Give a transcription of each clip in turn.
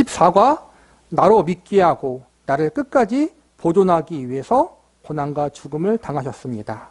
14과 나로 믿게 하고 나를 끝까지 보존하기 위해서 고난과 죽음을 당하셨습니다.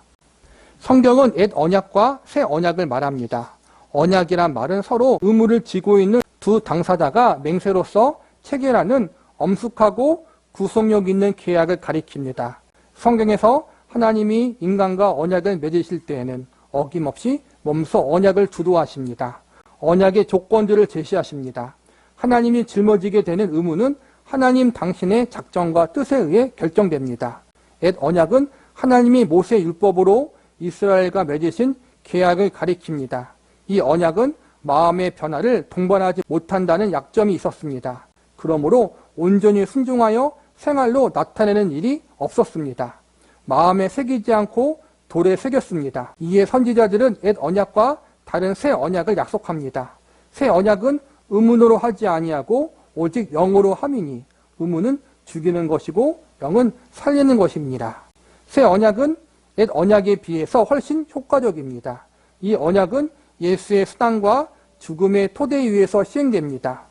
성경은 옛 언약과 새 언약을 말합니다. 언약이란 말은 서로 의무를 지고 있는 두 당사자가 맹세로서 체결하는 엄숙하고 구속력 있는 계약을 가리킵니다. 성경에서 하나님이 인간과 언약을 맺으실 때에는 어김없이 몸소 언약을 주도하십니다. 언약의 조건들을 제시하십니다. 하나님이 짊어지게 되는 의무는 하나님 당신의 작정과 뜻에 의해 결정됩니다. 옛 언약은 하나님이 모세 율법으로 이스라엘과 맺으신 계약을 가리킵니다. 이 언약은 마음의 변화를 동반하지 못한다는 약점이 있었습니다. 그러므로 온전히 순종하여 생활로 나타내는 일이 없었습니다. 마음에 새기지 않고 돌에 새겼습니다. 이에 선지자들은 옛 언약과 다른 새 언약을 약속합니다. 새 언약은 의문으로 하지 아니하고 오직 영으로 함이니 의문은 죽이는 것이고 영은 살리는 것입니다. 새 언약은 옛 언약에 비해서 훨씬 효과적입니다. 이 언약은 예수의 수단과 죽음의 토대 위에서 시행됩니다.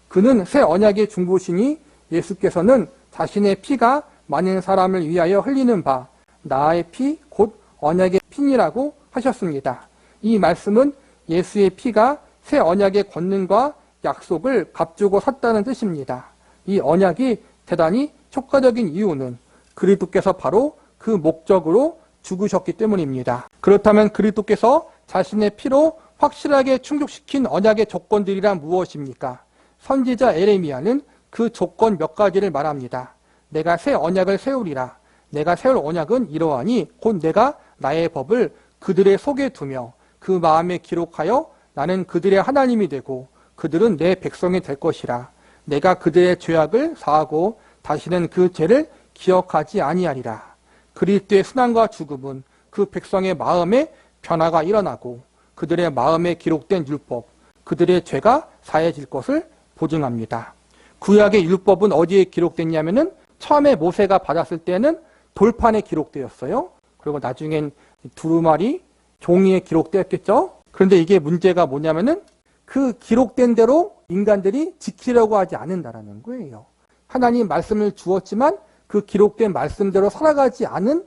그는 새 언약의 중보시니 예수께서는 자신의 피가 많은 사람을 위하여 흘리는 바 나의 피 곧 언약의 피니라고 하셨습니다. 이 말씀은 예수의 피가 새 언약의 권능과 약속을 값주고 샀다는 뜻입니다. 이 언약이 대단히 효과적인 이유는 그리스도께서 바로 그 목적으로 죽으셨기 때문입니다. 그렇다면 그리스도께서 자신의 피로 확실하게 충족시킨 언약의 조건들이란 무엇입니까? 선지자 에레미야는 그 조건 몇 가지를 말합니다. 내가 새 언약을 세우리라. 내가 세울 언약은 이러하니 곧 내가 나의 법을 그들의 속에 두며 그 마음에 기록하여 나는 그들의 하나님이 되고 그들은 내 백성이 될 것이라. 내가 그들의 죄악을 사하고 다시는 그 죄를 기억하지 아니하리라. 그리스도의 순환과 죽음은 그 백성의 마음에 변화가 일어나고 그들의 마음에 기록된 율법, 그들의 죄가 사해질 것을 보증합니다. 구약의 율법은 어디에 기록됐냐면은 처음에 모세가 받았을 때는 돌판에 기록되었어요. 그리고 나중엔 두루마리, 종이에 기록되었겠죠. 그런데 이게 문제가 뭐냐면은 그 기록된 대로 인간들이 지키려고 하지 않는다라는 거예요. 하나님 말씀을 주었지만 그 기록된 말씀대로 살아가지 않은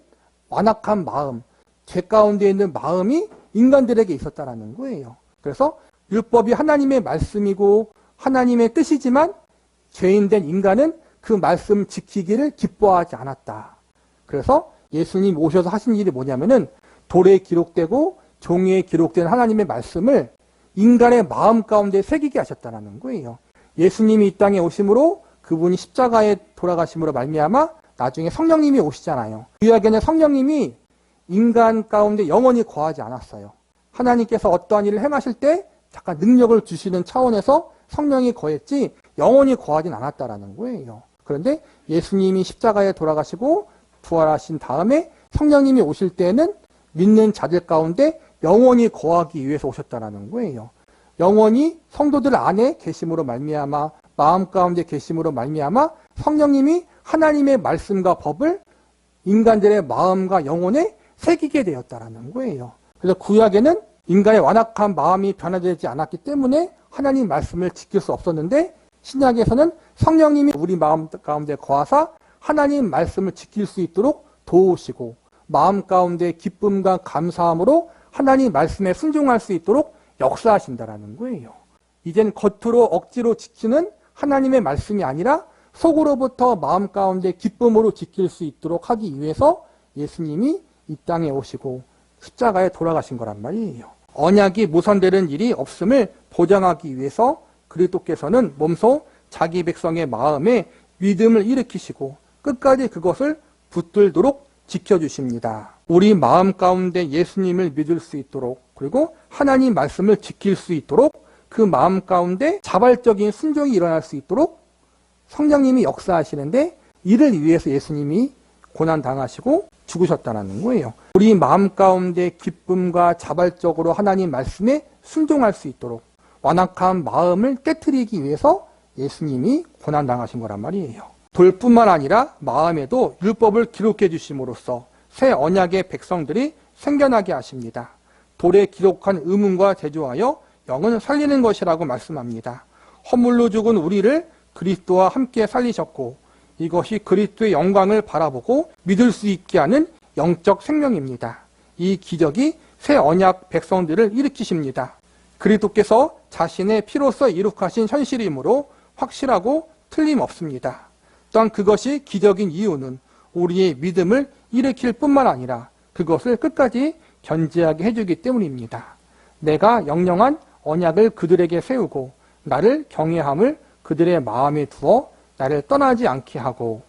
완악한 마음, 죄 가운데 있는 마음이 인간들에게 있었다라는 거예요. 그래서 율법이 하나님의 말씀이고 하나님의 뜻이지만 죄인된 인간은 그 말씀 지키기를 기뻐하지 않았다. 그래서 예수님 오셔서 하신 일이 뭐냐면은 돌에 기록되고 종이에 기록된 하나님의 말씀을 인간의 마음 가운데 새기게 하셨다는 거예요. 예수님이 이 땅에 오심으로 그분이 십자가에 돌아가심으로 말미암아 나중에 성령님이 오시잖아요. 구약에는 성령님이 인간 가운데 영원히 거하지 않았어요. 하나님께서 어떠한 일을 행하실 때 잠깐 능력을 주시는 차원에서 성령이 거했지 영원히 거하진 않았다라는 거예요. 그런데 예수님이 십자가에 돌아가시고 부활하신 다음에 성령님이 오실 때는 믿는 자들 가운데 영원히 거하기 위해서 오셨다라는 거예요. 영원히 성도들 안에 계심으로 말미암아 마음 가운데 계심으로 말미암아 성령님이 하나님의 말씀과 법을 인간들의 마음과 영혼에 새기게 되었다라는 거예요. 그래서 구약에는 인간의 완악한 마음이 변화되지 않았기 때문에 하나님 말씀을 지킬 수 없었는데 신약에서는 성령님이 우리 마음 가운데 거하사 하나님 말씀을 지킬 수 있도록 도우시고 마음 가운데 기쁨과 감사함으로 하나님 말씀에 순종할 수 있도록 역사하신다라는 거예요. 이젠 겉으로 억지로 지키는 하나님의 말씀이 아니라 속으로부터 마음 가운데 기쁨으로 지킬 수 있도록 하기 위해서 예수님이 이 땅에 오시고 십자가에 돌아가신 거란 말이에요. 언약이 무산되는 일이 없음을 보장하기 위해서 그리스도께서는 몸소 자기 백성의 마음에 믿음을 일으키시고 끝까지 그것을 붙들도록 지켜주십니다. 우리 마음 가운데 예수님을 믿을 수 있도록 그리고 하나님 말씀을 지킬 수 있도록 그 마음 가운데 자발적인 순종이 일어날 수 있도록 성령님이 역사하시는데 이를 위해서 예수님이 고난당하시고 죽으셨다는 거예요. 우리 마음 가운데 기쁨과 자발적으로 하나님 말씀에 순종할 수 있도록 완악한 마음을 깨트리기 위해서 예수님이 고난당하신 거란 말이에요. 돌뿐만 아니라 마음에도 율법을 기록해 주심으로써 새 언약의 백성들이 생겨나게 하십니다. 돌에 기록한 의문과 대조하여 영은 살리는 것이라고 말씀합니다. 허물로 죽은 우리를 그리스도와 함께 살리셨고 이것이 그리스도의 영광을 바라보고 믿을 수 있게 하는 영적 생명입니다. 이 기적이 새 언약 백성들을 일으키십니다. 그리스도께서 자신의 피로써 이룩하신 현실이므로 확실하고 틀림없습니다. 또한 그것이 기적인 이유는 우리의 믿음을 일으킬 뿐만 아니라 그것을 끝까지 견지하게 해주기 때문입니다. 내가 영영한 언약을 그들에게 세우고 나를 경외함을 그들의 마음에 두어 나를 떠나지 않게 하고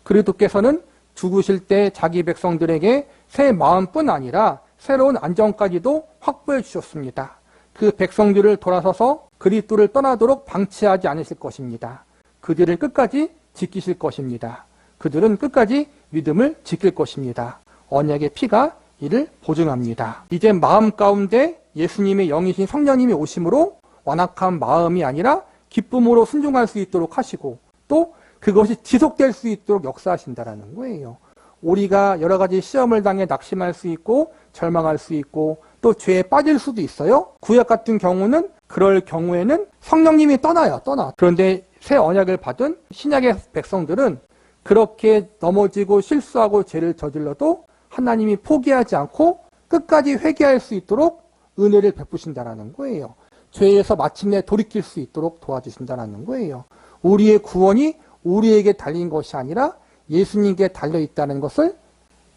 그리스도께서는 죽으실 때 자기 백성들에게 새 마음뿐 아니라 새로운 안정까지도 확보해 주셨습니다. 그 백성들을 돌아서서 그리스도를 떠나도록 방치하지 않으실 것입니다. 그들을 끝까지 지키실 것입니다. 그들은 끝까지 믿음을 지킬 것입니다. 언약의 피가 이를 보증합니다. 이제 마음 가운데 예수님의 영이신 성령님이 오심으로 완악한 마음이 아니라 기쁨으로 순종할 수 있도록 하시고 또 그것이 지속될 수 있도록 역사하신다라는 거예요. 우리가 여러 가지 시험을 당해 낙심할 수 있고 절망할 수 있고 또 죄에 빠질 수도 있어요. 구약 같은 경우는 그럴 경우에는 성령님이 떠나요. 그런데 새 언약을 받은 신약의 백성들은 그렇게 넘어지고 실수하고 죄를 저질러도 하나님이 포기하지 않고 끝까지 회개할 수 있도록 은혜를 베푸신다라는 거예요. 죄에서 마침내 돌이킬 수 있도록 도와주신다라는 거예요. 우리의 구원이 우리에게 달린 것이 아니라 예수님께 달려있다는 것을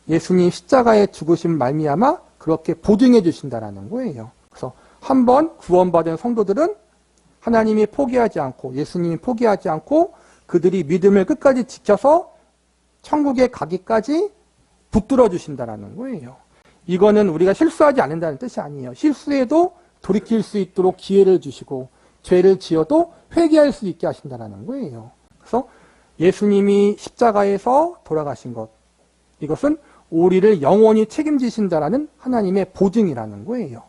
예수님 십자가에 죽으신 말미암아 그렇게 보증해 주신다라는 거예요. 그래서 한번 구원받은 성도들은 하나님이 포기하지 않고 예수님이 포기하지 않고 그들이 믿음을 끝까지 지켜서 천국에 가기까지 붙들어 주신다라는 거예요. 이거는 우리가 실수하지 않는다는 뜻이 아니에요. 실수해도 돌이킬 수 있도록 기회를 주시고 죄를 지어도 회개할 수 있게 하신다라는 거예요. 그래서 예수님이 십자가에서 돌아가신 것, 이것은 우리를 영원히 책임지신다라는 하나님의 보증이라는 거예요.